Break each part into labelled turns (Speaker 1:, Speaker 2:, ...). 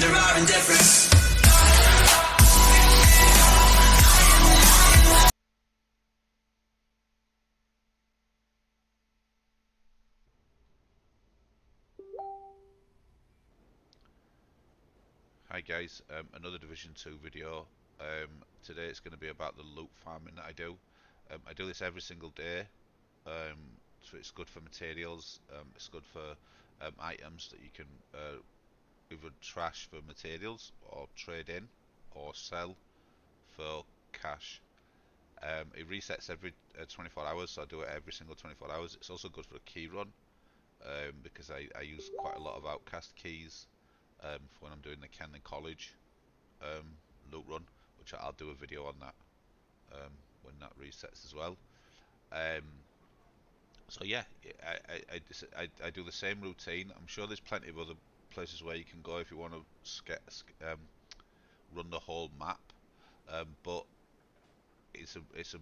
Speaker 1: under our indifference.
Speaker 2: Hi guys, another Division 2 video. Today it's going to be about the loot farming that I do. I do this every single day, so it's good for materials, it's good for items that you can either trash for materials or trade in or sell for cash. It resets every 24 hours, so I do it every single 24 hours. It's also good for a key run, because I use quite a lot of outcast keys for when I'm doing the Kenley College loot run, which I'll do a video on that when that resets as well. So yeah, I do the same routine. I'm sure there's plenty of other places where you can go if you want to run the whole map, but it's a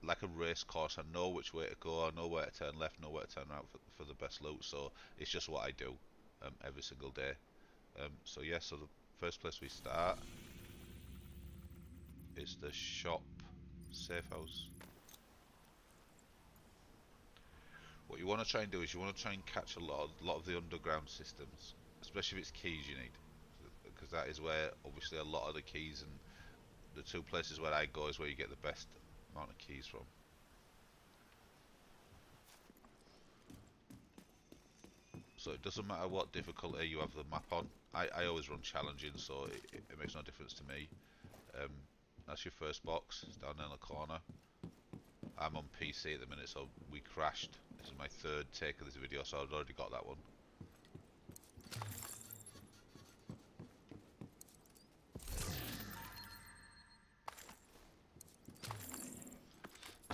Speaker 2: like a race course. I know which way to go, I know where to turn left, know where to turn right for the best loot, so it's just what I do every single day. So yeah, so the first place we start is the shop safe house. What you want to try and do is you want to try and catch a lot of the underground systems, especially if it's keys you need, because that is where obviously a lot of the keys, and the two places where I go is where you get the best amount of keys from. So it doesn't matter what difficulty you have the map on. I always run challenging, so it makes no difference to me. That's your first box, it's down there in the corner. I'm on PC at the minute, so we crashed. This is my third take of this video, so I've already got that one.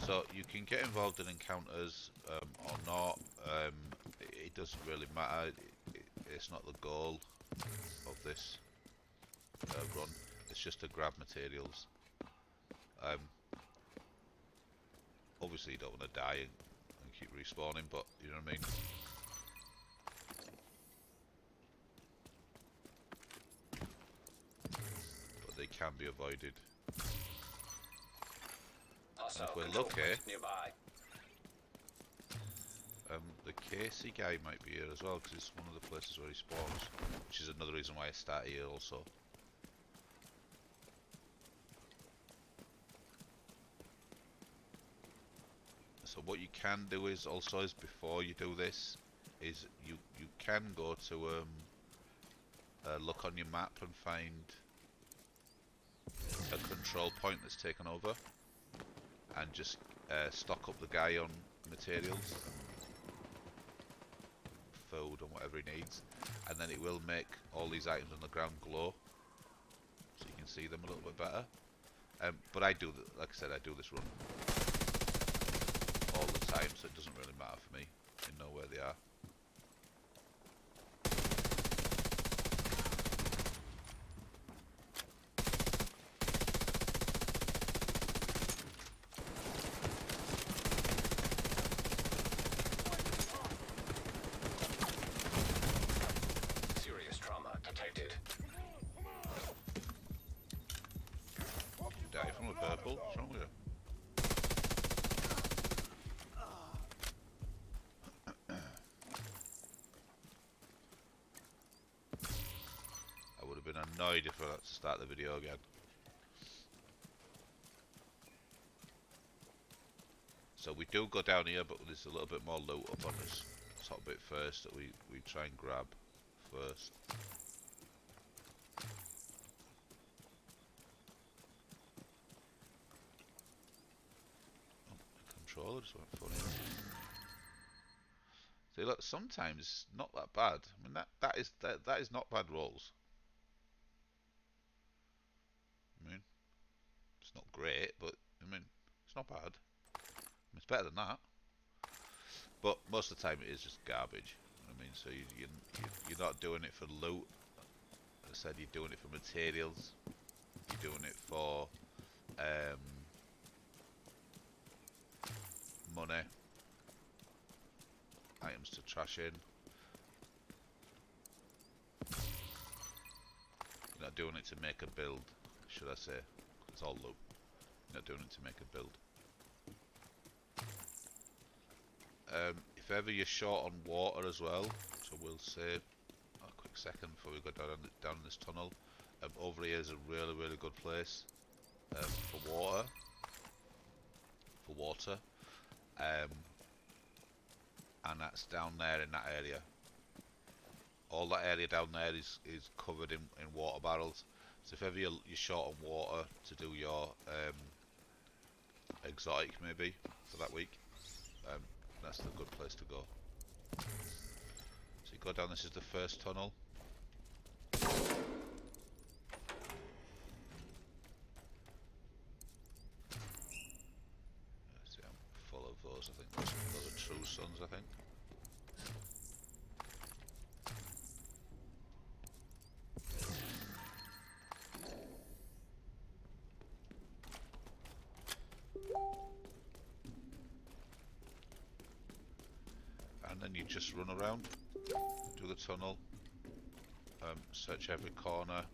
Speaker 2: So you can get involved in encounters or not. It doesn't really matter. It's not the goal of this run. It's just to grab materials. Obviously you don't want to die and keep respawning, but you know what I mean. But they can be avoided. And if we're lucky, the Casey guy might be here as well, because it's one of the places where he spawns, which is another reason why I start here also. So what you can do is also, is before you do this, is you can go to look on your map and find a control point that's taken over, and just stock up the guy on materials, food and whatever he needs, and then it will make all these items on the ground glow, so you can see them a little bit better. But I do, like I said, I do this run all the time, so it doesn't really matter for me. I know where they are.
Speaker 3: Serious trauma detected.
Speaker 2: You die from a purple? What's wrong with you? I would have been annoyed if I had to start the video again. So we do go down here, but there's a little bit more loot up on this top bit first that we try and grab first. Oh, the controller just went funny. See, look, sometimes it's not that bad. I mean, that is not bad rolls. I mean, it's not great, but I mean, it's not bad. I mean, it's better than that. But most of the time, it is just garbage. I mean, so you're not doing it for loot. As I said, you're doing it for materials. You're doing it for money, items to trash in. not doing it to make a build, should I say. It's all loot. You're not doing it to make a build. If ever you're short on water as well, which I will say a quick second before we go down this tunnel, over here is a really, really good place for water. And that's down there in that area. All that area down there is covered in water barrels. So if ever you're short on water to do your exotic maybe for that week, that's the good place to go. So you go down, this is the first tunnel. See, I'm full of those, I think those are true suns, I think. And then you just run around, do the tunnel, search every corner,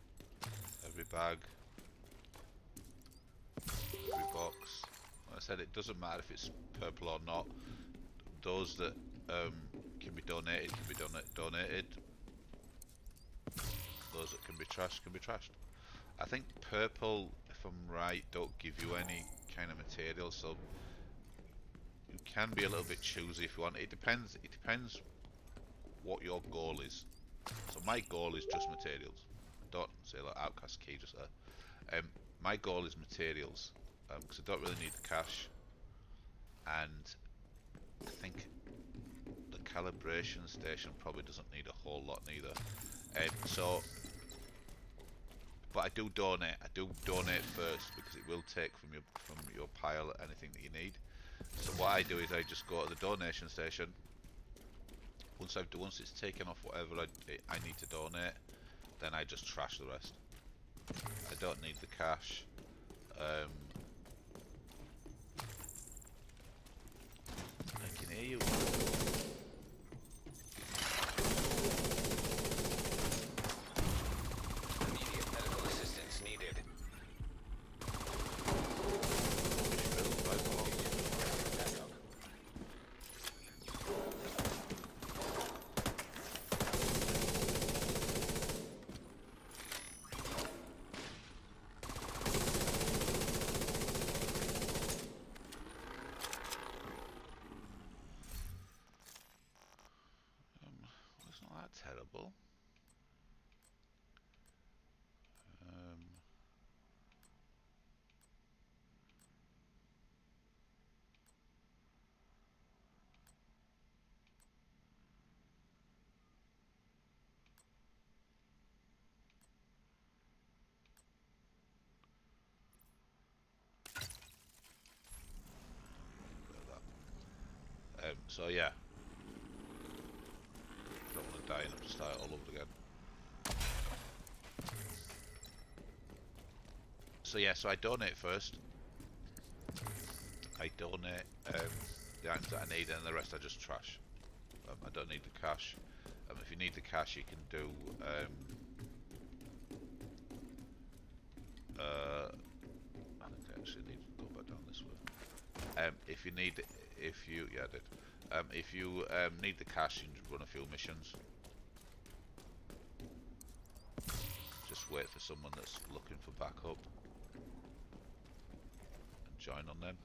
Speaker 2: every bag, every box. Like I said, it doesn't matter if it's purple or not. Those that can be donated can be donated. Those that can be trashed can be trashed. I think purple, if I'm right, don't give you any kind of material, so you can be a little bit choosy if you want. It depends what your goal is. So my goal is just materials. Don't say like outcast key just there. My goal is materials because I don't really need the cash, and I think the calibration station probably doesn't need a whole lot neither. But I do donate. I do donate first because it will take from your pile anything that you need. So what I do is I just go to the donation station. Once it's taken off whatever I need to donate, then I just trash the rest. I don't need the cash. I can hear you.
Speaker 1: Immediate medical assistance needed.
Speaker 2: It's not that terrible. So yeah, don't want to die and have to start all over again. So yeah, so I donate first. I donate the items that I need, and the rest I just trash. I don't need the cash. If you need the cash, you can do. I think I actually need to go back down this way. If you need, yeah, I did. If you need the cash, you can run a few missions. Just wait for someone that's looking for backup and join on them.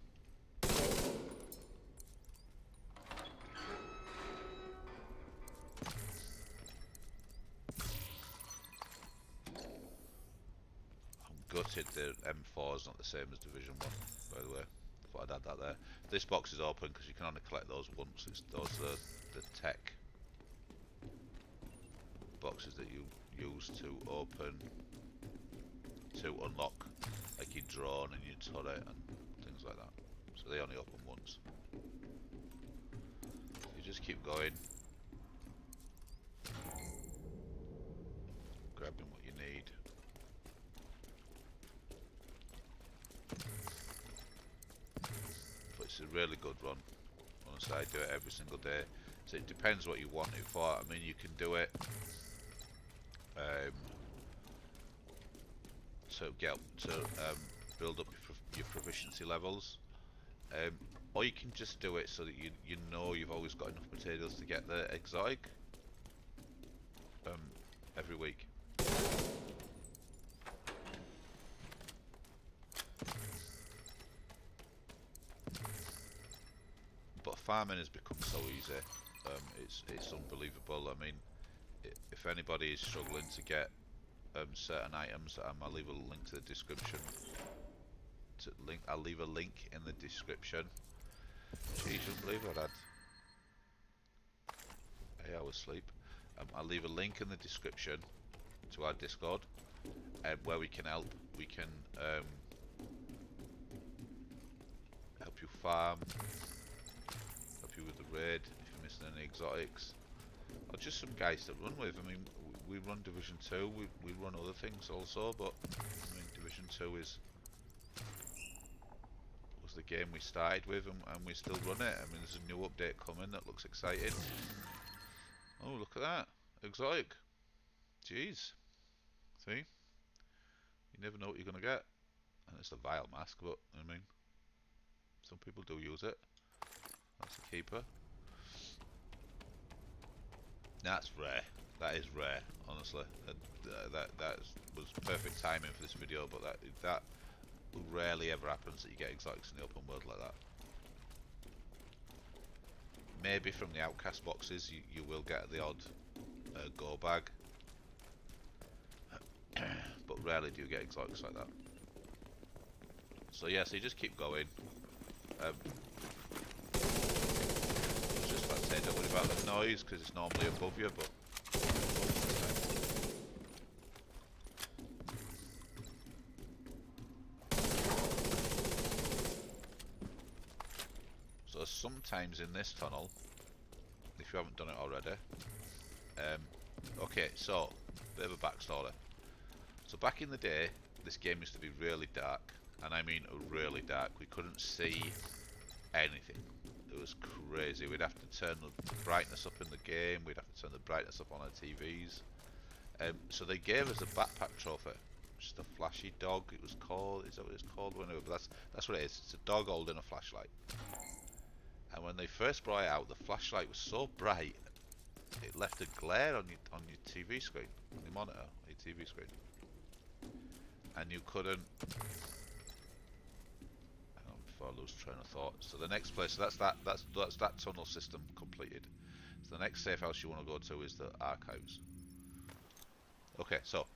Speaker 2: I'm gutted the M4 is not the same as Division 1, by the way. Thought I'd add that there. This box is open because you can only collect those once. Those are the tech boxes that you use to open, to unlock like your drone and your turret and things like that. So they only open once. You just keep going, grabbing what you need. But it's a really good run. Honestly, I do it every single day. So it depends what you want it for. I mean, you can do it to build up your proficiency levels. Or you can just do it so that you know you've always got enough materials to get the exotic every week. But farming has become so easy. It's unbelievable. I mean, if anybody is struggling to get certain items, I'll leave a link to the description. I'll leave a link in the description. Jeez, you don't believe what I had 8 hours sleep. I'll leave a link in the description to our Discord where we can help. We can help you farm, help you with the raid if you're missing any exotics, or just some guys to run with. I mean, we run Division 2, we run other things also, but I mean, Division 2 was the game we started with, and we still run it. I mean, there's a new update coming that looks exciting. Oh, look at that. Exotic. Jeez. See? You never know what you're going to get. And it's a vile mask, but, I mean, some people do use it. That's a keeper. That's rare. That is rare, honestly. That was perfect timing for this video, but that rarely ever happens that you get exotics in the open world like that. Maybe from the outcast boxes you will get the odd go bag, but rarely do you get exotics like that. So yeah, so you just keep going. I was just about to say, don't worry about the noise because it's normally above you, but so sometimes in this tunnel, if you haven't done it already, okay, so bit of a backstory. So back in the day, this game used to be really dark, and I mean really dark. We couldn't see anything. It was crazy. We'd have to turn the brightness up in the game. We'd have to turn the brightness up on our TVs. So they gave us a backpack trophy, just a flashy dog. It was called. Is that what it's called? Whenever, but that's what it is. It's a dog holding a flashlight. And when they first brought it out, the flashlight was so bright it left a glare on your TV screen, on your monitor, your TV screen, and you couldn't. Hang on, before I lose train of thought. So the next place, so that's that tunnel system completed. So the next safe house you want to go to is the archives. Okay, so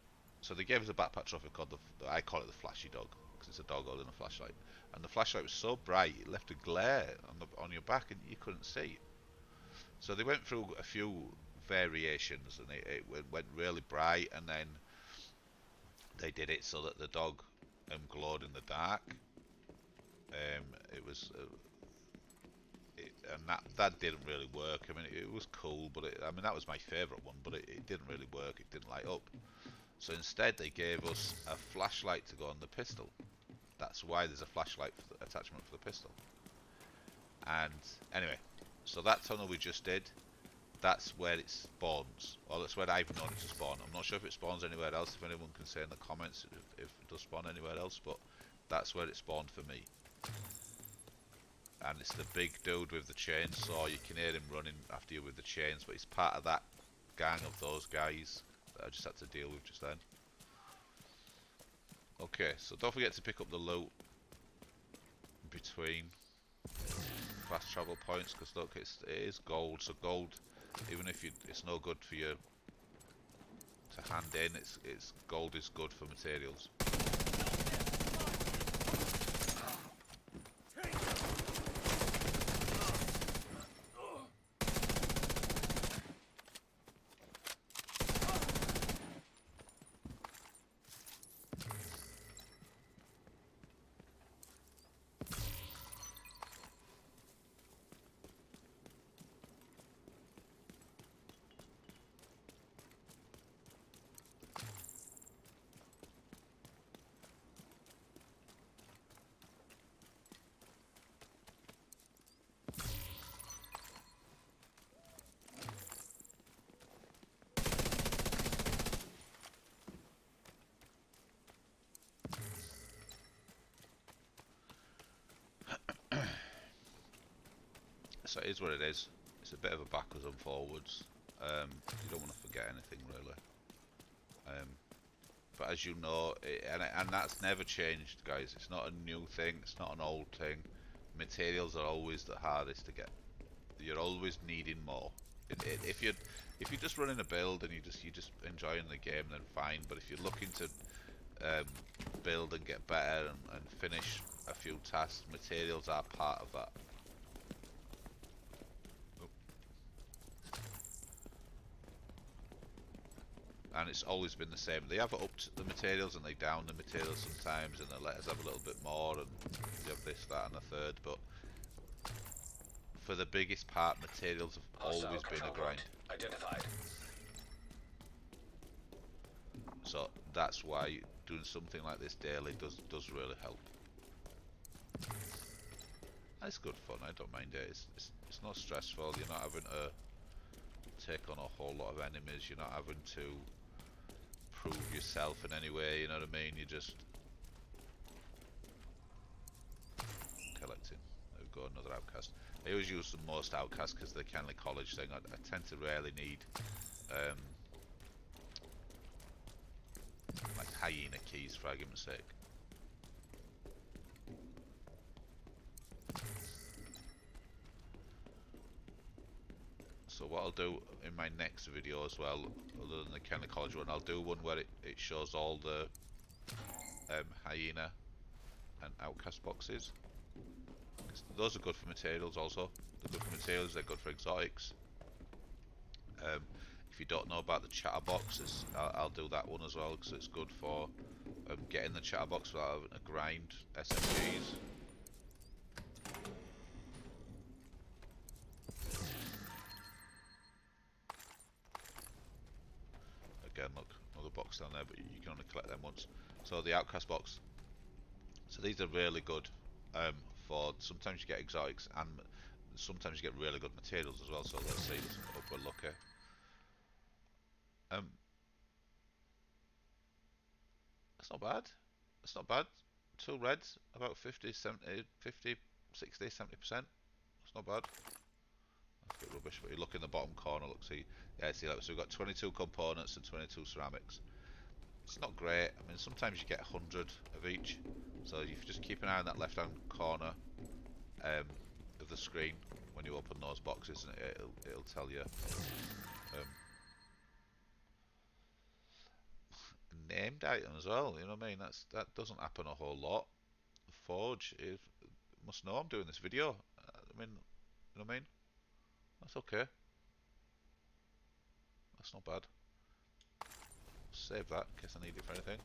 Speaker 2: they gave us a backpack trophy called I call it the flashy dog because it's a dog holding a flashlight, and the flashlight was so bright it left a glare on your back and you couldn't see. So they went through a few variations, and it went really bright, and then they did it so that the dog glowed in the dark. It was, and that didn't really work. I mean, it was cool, but I mean that was my favourite one, but it didn't really work. It didn't light up. So instead, they gave us a flashlight to go on the pistol. That's why there's a flashlight attachment for the pistol. And anyway. So that tunnel we just did, that's where it spawns. Well, that's where I've known it to spawn. I'm not sure if it spawns anywhere else. If anyone can say in the comments if it does spawn anywhere else, but that's where it spawned for me. And it's the big dude with the chainsaw. You can hear him running after you with the chains, but he's part of that gang of those guys that I just had to deal with just then. Okay, so don't forget to pick up the loot between fast travel points, because look, it is gold. So gold, even if it's no good for you to hand in, it's gold is good for materials. So it is what it is. It's a bit of a backwards and forwards. You don't want to forget anything really. But as you know, and that's never changed, guys. It's not a new thing. It's not an old thing. Materials are always the hardest to get. You're always needing more. If you're just running a build and you're just enjoying the game, then fine. But if you're looking to build and get better and finish a few tasks, materials are part of that. And it's always been the same. They have upped the materials and they down the materials sometimes, and they let us have a little bit more, and you have this, that, and a third. But for the biggest part, materials have always been a grind.
Speaker 1: Identified.
Speaker 2: So that's why doing something like this daily does really help. It's good fun. I don't mind it. It's not stressful. You're not having to take on a whole lot of enemies. You're not having to prove yourself in any way. You know what I mean? You're just collecting. There we go, another outcast. I always use the most outcasts because the Kenley College thing. I tend to rarely need like hyena keys, for argument's sake. So what I'll do in my next video as well, other than the Kenley College one, I'll do one where it shows all the hyena and outcast boxes. Those are good for materials also. They're good for materials, they're good for exotics. If you don't know about the chatterboxes, I'll do that one as well, because it's good for getting the chatterbox without having to grind SMGs. Again, look, another box down there, but you can only collect them once. So the outcast box. So these are really good for, sometimes you get exotics and sometimes you get really good materials as well. So let's see, hope we're lucky. That's not bad. That's not bad. 2 reds, about 50, 70, 50, 60, 70%. That's not bad. That's a bit rubbish, but you look in the bottom corner, look, see, yeah, see that. So we've got 22 components and 22 ceramics. It's not great. I mean, sometimes you get 100 of each. So if you just keep an eye on that left-hand corner of the screen when you open those boxes, and it'll tell you. Named item as well, you know what I mean? That doesn't happen a whole lot. Forge, it must know I'm doing this video. I mean, you know what I mean? That's okay. That's not bad. Save that in case I need it for anything.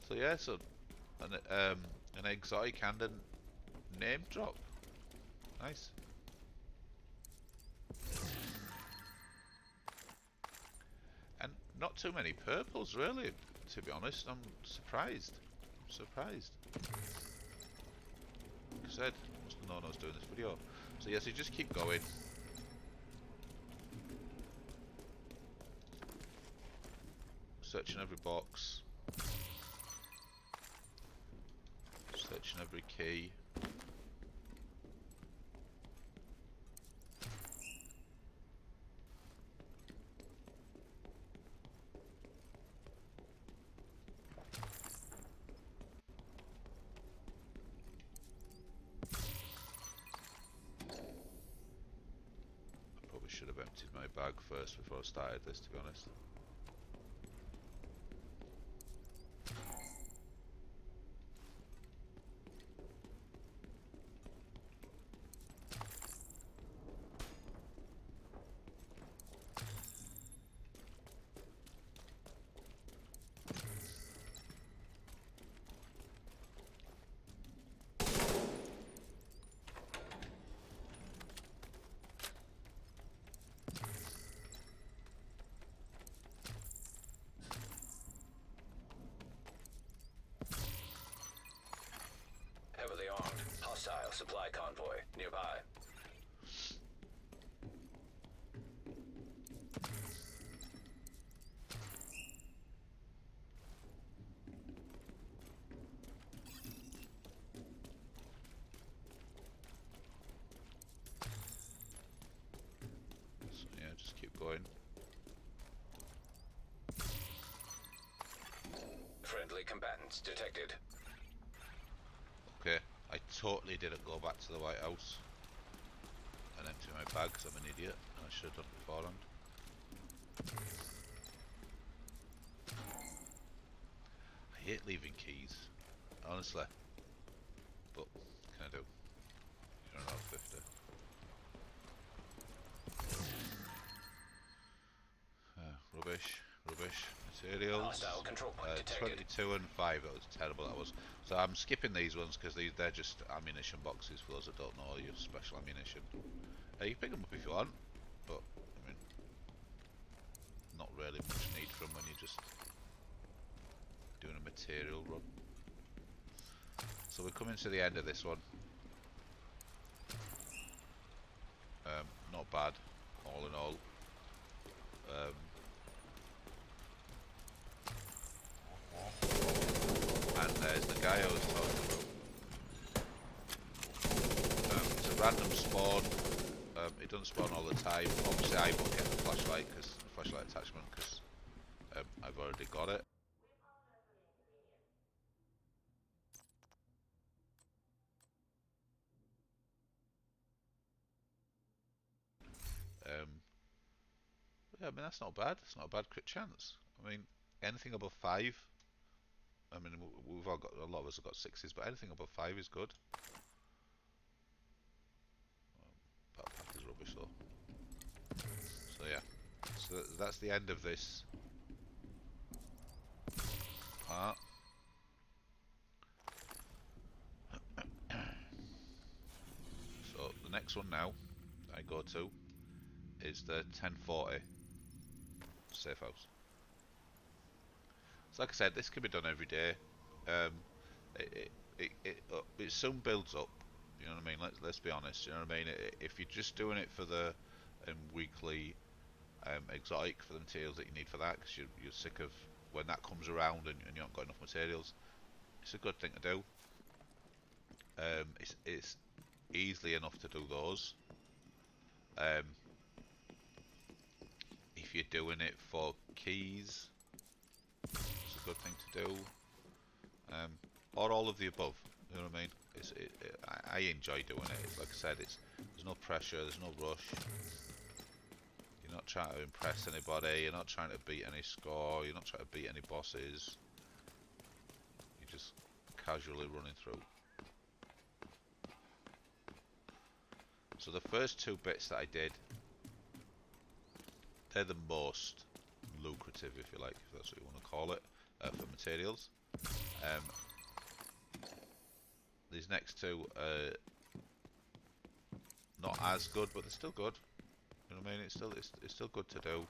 Speaker 2: So yeah, so an exotic and a name drop. Nice. And not too many purples really, to be honest. I'm surprised. Surprised. Like I said, must have known I was doing this video. So yes, you just keep going. Searching every box. Searching every key. Should have emptied my bag first before I started this, to be honest.
Speaker 1: Heavily armed. Hostile supply convoy nearby.
Speaker 2: going.
Speaker 1: Friendly combatants detected.
Speaker 2: Okay, I totally didn't go back to the White House and empty my bag because I'm an idiot and I should have done it beforehand. I hate leaving keys, honestly, but what can I do? You're not 50. Rubbish, rubbish, materials.
Speaker 1: Hostile control point detected.
Speaker 2: 22 and 5, that was terrible, that was. So I'm skipping these ones because they're just ammunition boxes for those that don't know, your special ammunition. You can pick them up if you want, but I mean, not really much need for them when you're just doing a material run. So we're coming to the end of this one. Not bad, all in all. And there's the guy I was talking about. It's a random spawn. It doesn't spawn all the time. Obviously I won't get the flashlight attachment because I've already got it. Yeah, I mean that's not bad. It's not a bad crit chance. I mean anything above 5. I mean we've all got, a lot of us have got 6s, but anything above 5 is good. Battle pack is rubbish though. So yeah, so that's the end of this part. So the next one now I go to is the 1040 safe house. So like I said, this can be done every day. It soon builds up. You know what I mean? Let's be honest. You know what I mean? If you're just doing it for the weekly exotic, for the materials that you need for that, because you're sick of when that comes around and you haven't got enough materials, it's a good thing to do. It's easily enough to do those. If you're doing it for keys, it's a good thing to do. Or all of the above. You know what I mean? I enjoy doing it. Like I said, there's no pressure, there's no rush. You're not trying to impress anybody. You're not trying to beat any score. You're not trying to beat any bosses. You're just casually running through. So the first 2 bits that I did, they're the most lucrative, if you like, if that's what you want to call it, for materials. These next 2 are not as good, but they're still good. You know what I mean? It's still good to do.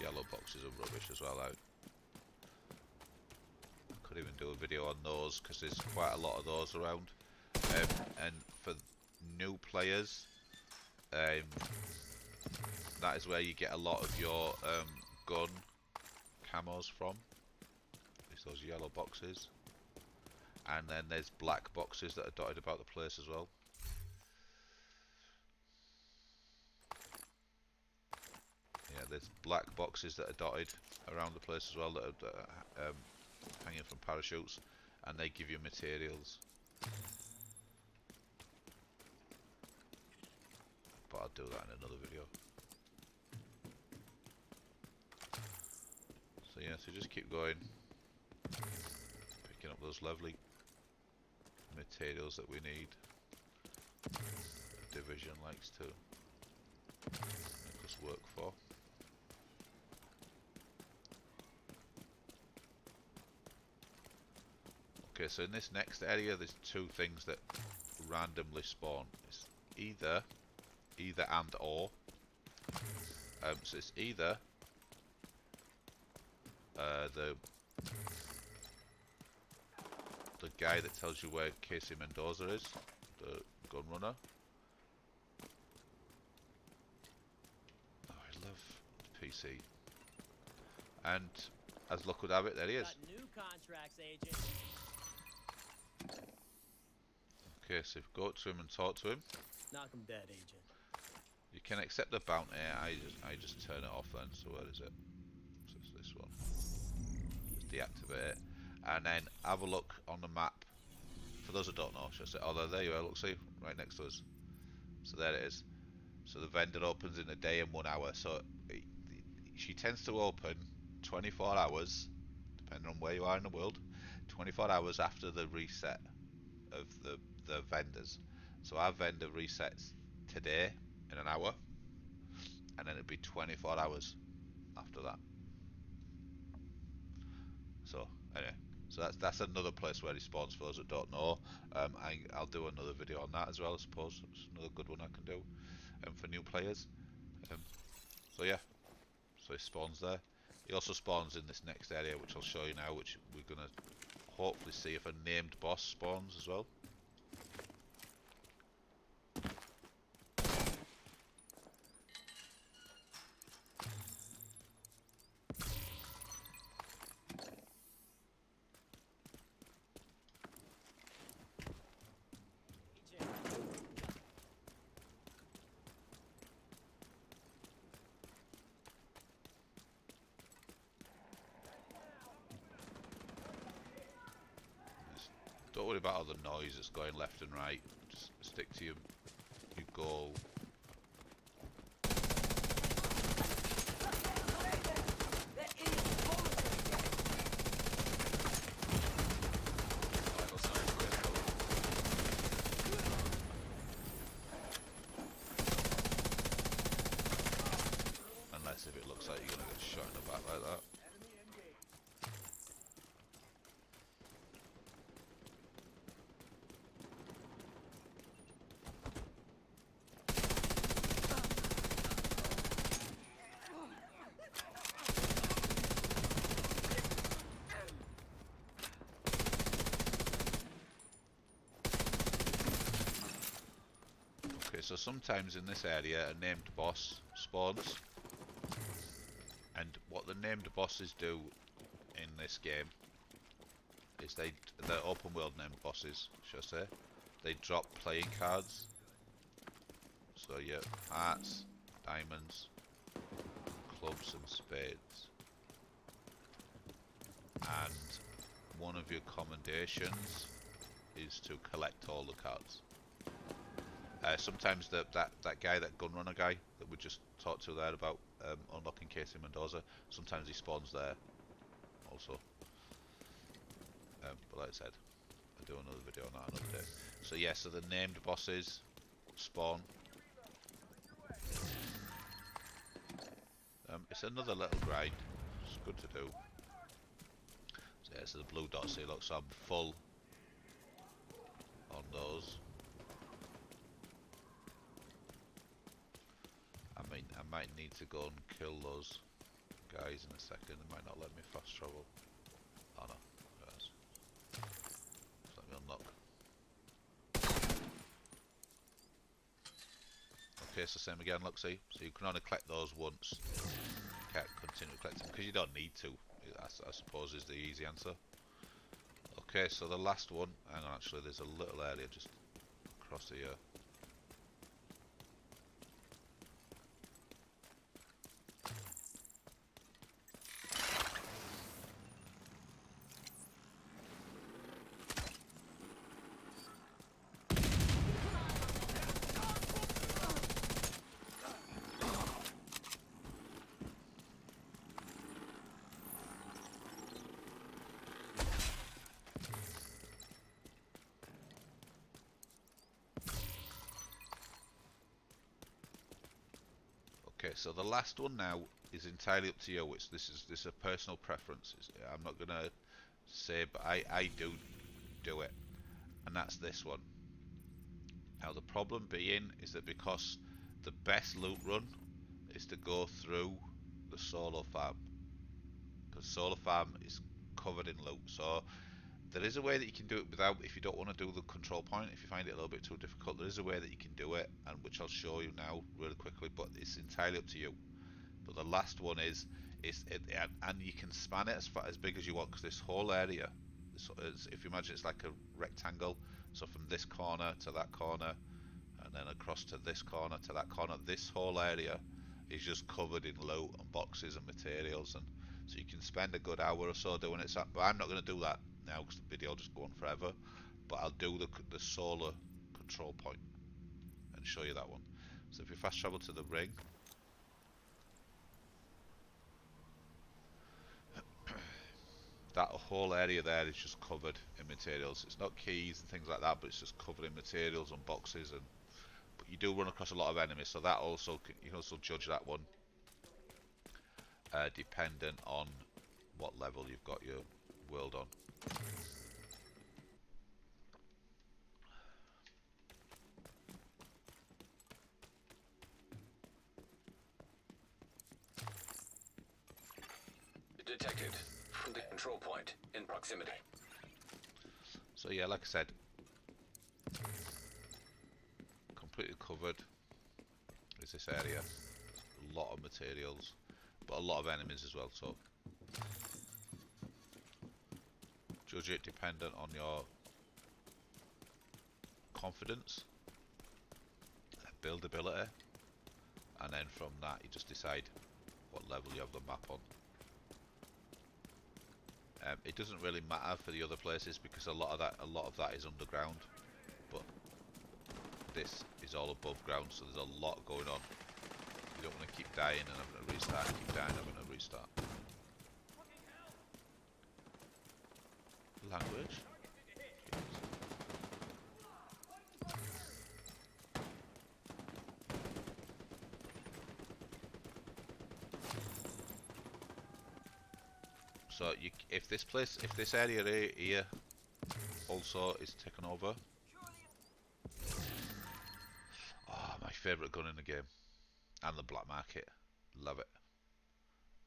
Speaker 2: Yellow boxes are rubbish as well. I could even do a video on those because there's quite a lot of those around. And for new players, that is where you get a lot of your gun camos from. It's those yellow boxes. And then there's black boxes that are dotted about the place as well. Yeah, there's black boxes that are dotted around the place as well that are hanging from parachutes, and they give you materials. But I'll do that in another video. So yeah, so just keep going, picking up those lovely materials that we need. The Division likes to make us work for. Okay, so in this next area there's 2 things that randomly spawn. It's either and or. So it's either the guy that tells you where Casey Mendoza is, the gun runner. Oh, I love PC. And as luck would have it, there he is.
Speaker 3: Got new contracts, agent.
Speaker 2: Okay, so go up to him and talk to him.
Speaker 3: Knock him dead, agent.
Speaker 2: You can accept the bounty. I just turn it off then. So where is it? So it's this one. Just deactivate it, and then have a look on the map. For those that don't know, should I say? Oh, there you are. Look, see, right next to us. So there it is. So the vendor opens in a day and 1 hour. So she tends to open 24 hours, depending on where you are in the world. 24 hours after the reset of the vendors. So our vendor resets today in an hour, and then it'd be 24 hours after that. So anyway, so that's another place where he spawns. For those that don't know, I'll do another video on that as well. I suppose it's another good one I can do for new players. So yeah, so he spawns there. He also spawns in this next area, which I'll show you now, which we're gonna hopefully see if a named boss spawns as well. Don't worry about all the noise that's going left and right. Just stick to your goal. Unless if it looks like you're gonna get shot in the back like that. Okay, so sometimes in this area a named boss spawns, and what the named bosses do in this game is they're open world named bosses, should I say. They drop playing cards. So yeah, hearts, diamonds, clubs and spades. And one of your commendations is to collect all the cards. Sometimes that guy, that gunrunner guy that we just talked to there about unlocking Casey Mendoza, sometimes he spawns there also. But like I said, I'll do another video on that another day. So yeah, so the named bosses spawn. It's another little grind. It's good to do. So yeah, so the blue dots here, look, so I'm full on those. I might need to go and kill those guys in a second. They might not let me fast travel. Oh no, yes. Let me unlock. Okay, so same again, look, see? So you can only collect those once. You can't continue collecting because you don't need to, I suppose is the easy answer. Okay, so the last one, hang on, actually there's a little area just across here. Okay, so the last one now is entirely up to you. This is a personal preference. I'm not gonna say, but I do it, and that's this one. Now the problem being is that because the best loot run is to go through the solo farm, because solo farm is covered in loot. So there is a way that you can do it without, if you don't want to do the control point, if you find it a little bit too difficult, there is a way that you can do it, and which I'll show you now really quickly, but it's entirely up to you. But the last one is and you can span it as big as you want, because this whole area, if you imagine it's like a rectangle, so from this corner to that corner, and then across to this corner, to that corner. This whole area is just covered in loot and boxes and materials, and so you can spend a good hour or so doing it. But I'm not going to do that now because the video will just go on forever. But I'll do the solar control point and show you that one. So if you fast travel to the ring, that whole area there is just covered in materials. It's not keys and things like that, but it's just covered in materials and boxes. And but you do run across a lot of enemies, so that also you can also judge that one dependent on what level you've got your world on.
Speaker 1: Detected. The control point in proximity.
Speaker 2: So yeah, like I said, completely covered is this area. A lot of materials, but a lot of enemies as well, so judge it dependent on your confidence, buildability, and then from that you just decide what level you have the map on. It doesn't really matter for the other places because a lot of that is underground, but this is all above ground, so there's a lot going on. You don't want to keep dying and having to restart, keep dying and having to restart. Language. So if this area here also is taken over. Oh, my favourite gun in the game, and the black market, love it.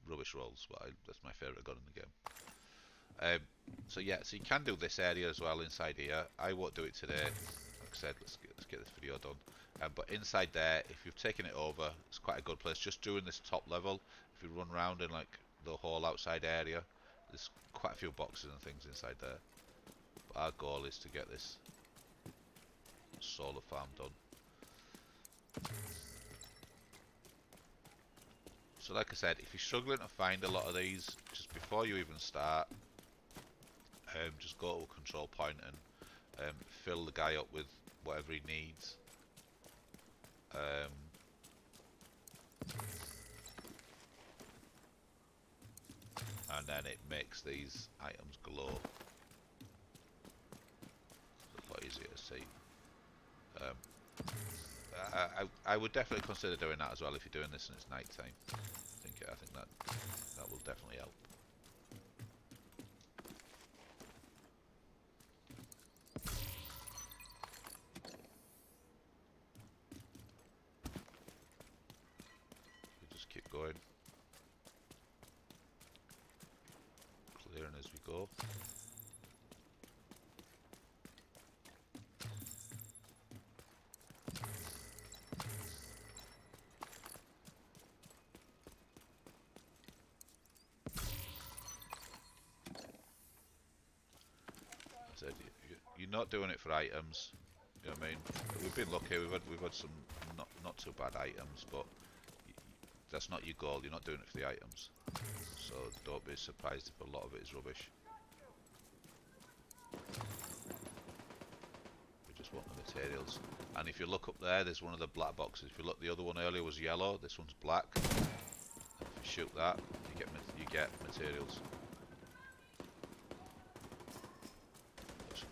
Speaker 2: Rubbish rolls, but that's my favourite gun in the game. So yeah, so you can do this area as well inside here. I won't do it today. Like I said, let's get this video done. But inside there, if you've taken it over, it's quite a good place. Just doing this top level, if you run around in like the whole outside area, there's quite a few boxes and things inside there. But our goal is to get this solar farm done. So like I said, if you're struggling to find a lot of these, just before you even start, just go to a control point and fill the guy up with whatever he needs. And then it makes these items glow. It's a lot easier to see. I would definitely consider doing that as well if you're doing this and it's night time. I think that will definitely help. We just keep going, clearing as we go. You're not doing it for items, you know what I mean? We've been lucky. We've had some not too bad items, but that's not your goal. You're not doing it for the items, so don't be surprised if a lot of it is rubbish. We just want the materials. And if you look up there, there's one of the black boxes. If you look, the other one earlier was yellow. This one's black. And if you shoot that, you get materials.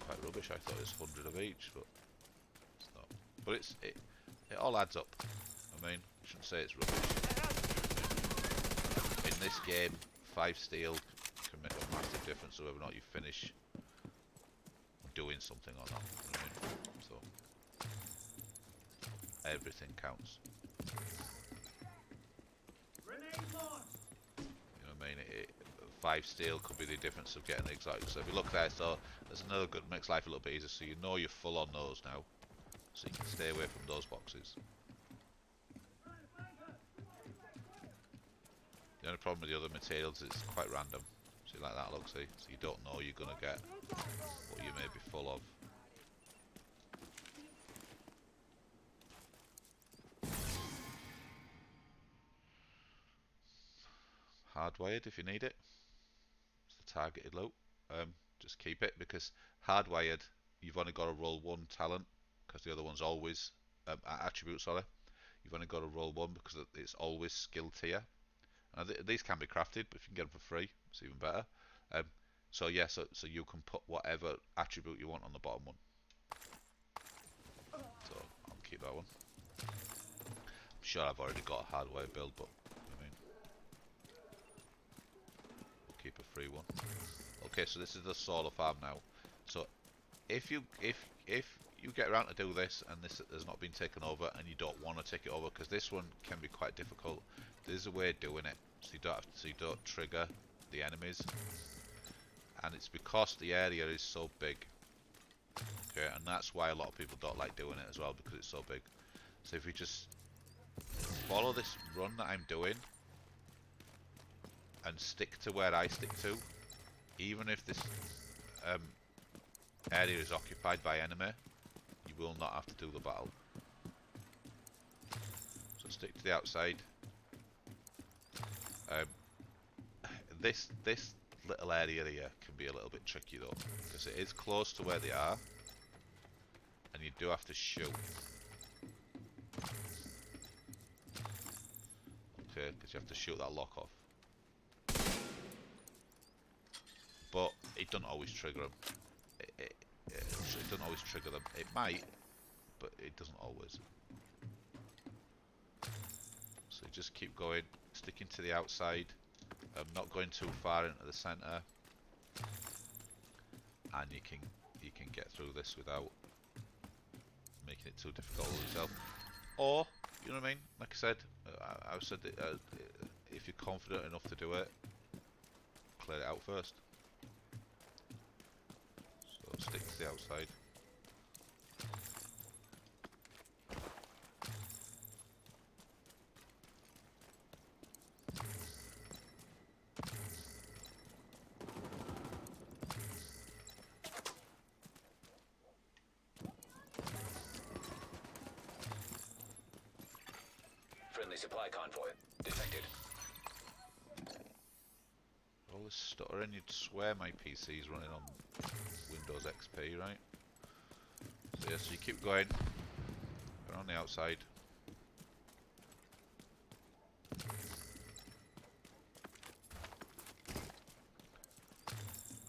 Speaker 2: Quite rubbish. I thought it was 100 of each, but it's not. But it all adds up. I mean, I shouldn't say it's rubbish. In this game, 5 steel can make a massive difference to whether or not you finish doing something or not. You know what I mean? So everything counts. You know what I mean? 5 steel could be the difference of getting the exotic. So if you look there, so there's another good, makes life a little bit easier. So you know you're full on those now, so you can stay away from those boxes. The only problem with the other materials is it's quite random. See, like that, look, see, so you don't know you're gonna get what you may be full of. hardwired if you need it. It's the targeted loot. Just keep it, because hardwired, you've only got to roll one talent, because the other one's always attribute. Sorry, you've only got to roll one because it's always skill tier. Now these can be crafted, but if you can get them for free, it's even better. So yeah, so you can put whatever attribute you want on the bottom one. So I'll keep that one. I'm sure I've already got a hardware build, but I mean, we'll keep a free one. Okay, so this is the solar farm now. So if you get around to do this and this has not been taken over and you don't want to take it over, because this one can be quite difficult, there's a way of doing it so you don't trigger the enemies, and it's because the area is so big. Okay, and that's why a lot of people don't like doing it as well, because it's so big. So if we just follow this run that I'm doing and stick to where I stick to, even if this area is occupied by enemy, you will not have to do the battle. So stick to the outside. This little area here can be a little bit tricky though, because it is close to where they are, and you do have to shoot. Okay, because you have to shoot that lock off. But it doesn't always trigger them. It doesn't always trigger them. It might, but it doesn't always. So you just keep going, sticking to the outside, not going too far into the centre, and you can get through this without making it too difficult on yourself. Or, you know what I mean? Like I said, I've said that, if you're confident enough to do it, clear it out first. So stick to the outside.
Speaker 1: Friendly supply convoy detected.
Speaker 2: All this stuttering, you'd swear my PC's running on Windows XP, right? So yeah, so you keep going. We're on the outside.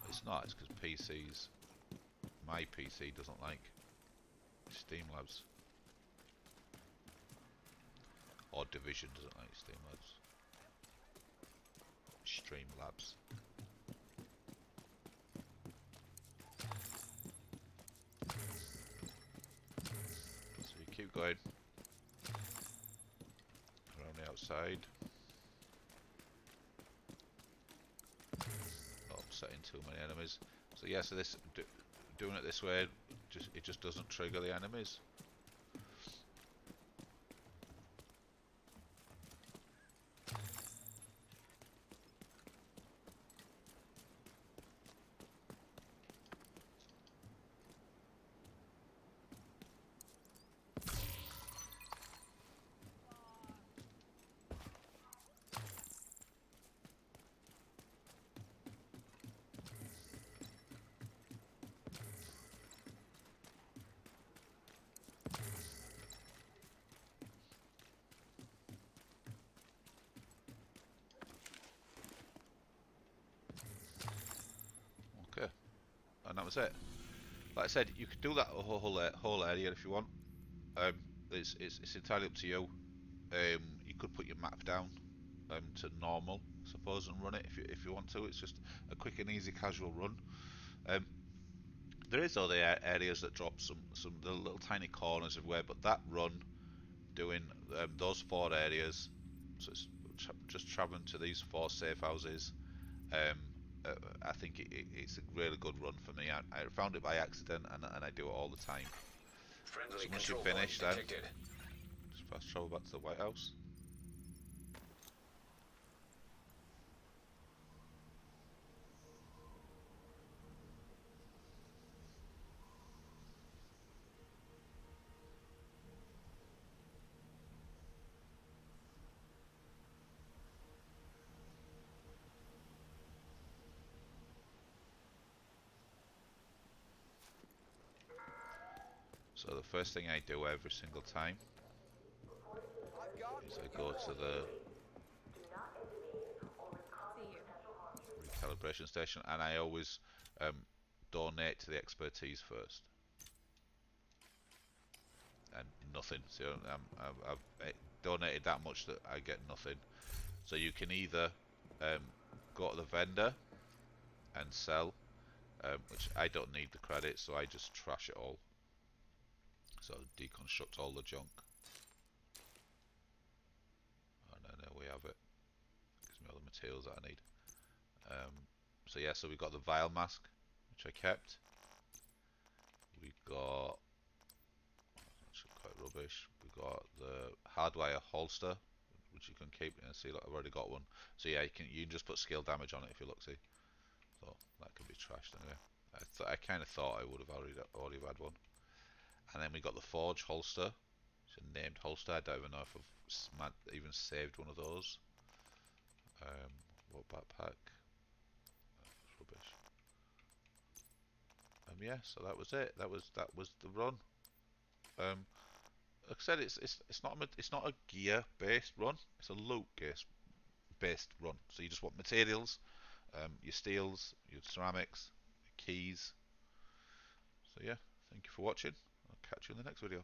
Speaker 2: It's not, it's because PCs, my PC doesn't like Steamlabs. Or Division doesn't like Steamlabs. Streamlabs. So you keep going around the outside. Not upsetting too many enemies. So yeah, so this doing it this way, it just doesn't trigger the enemies. Okay, and that was it. Like I said, you could do that whole area if you want. It's entirely up to you. You could put your map down to normal, I suppose, and run it if you want to. It's just a quick and easy casual run. There is other areas that drop some little tiny corners everywhere, but that run doing those 4 areas, so it's just travelling to these 4 safe houses. I think it's a really good run for me. I found it by accident, and I do it all the time.
Speaker 1: Friendly
Speaker 2: So once you
Speaker 1: control
Speaker 2: finish,
Speaker 1: point
Speaker 2: then
Speaker 1: detected.
Speaker 2: just fast travel back to the White House. So the first thing I do every single time is I go to the recalibration station, and I always donate to the expertise first. And nothing. So I've donated that much that I get nothing. So you can either go to the vendor and sell, which I don't need the credit, so I just trash it all. So deconstruct all the junk. And then there we have it. Gives me all the materials that I need. So yeah, so we got the vial mask, which I kept. We got, actually quite rubbish. We got the hardwire holster, which you can keep. And see, look, I've already got one. So yeah, you can just put skill damage on it if you look. See, so that can be trashed anyway. I kind of thought I would have already had one. And then we got the forge holster. It's a named holster. I don't even know if I've even saved one of those. What backpack? That's rubbish. Yeah, so that was it. That was the run. Like I said, it's not a gear based run. It's a loot based run. So you just want materials, your steels, your ceramics, your keys. So yeah, thank you for watching. I'll catch you in the next video.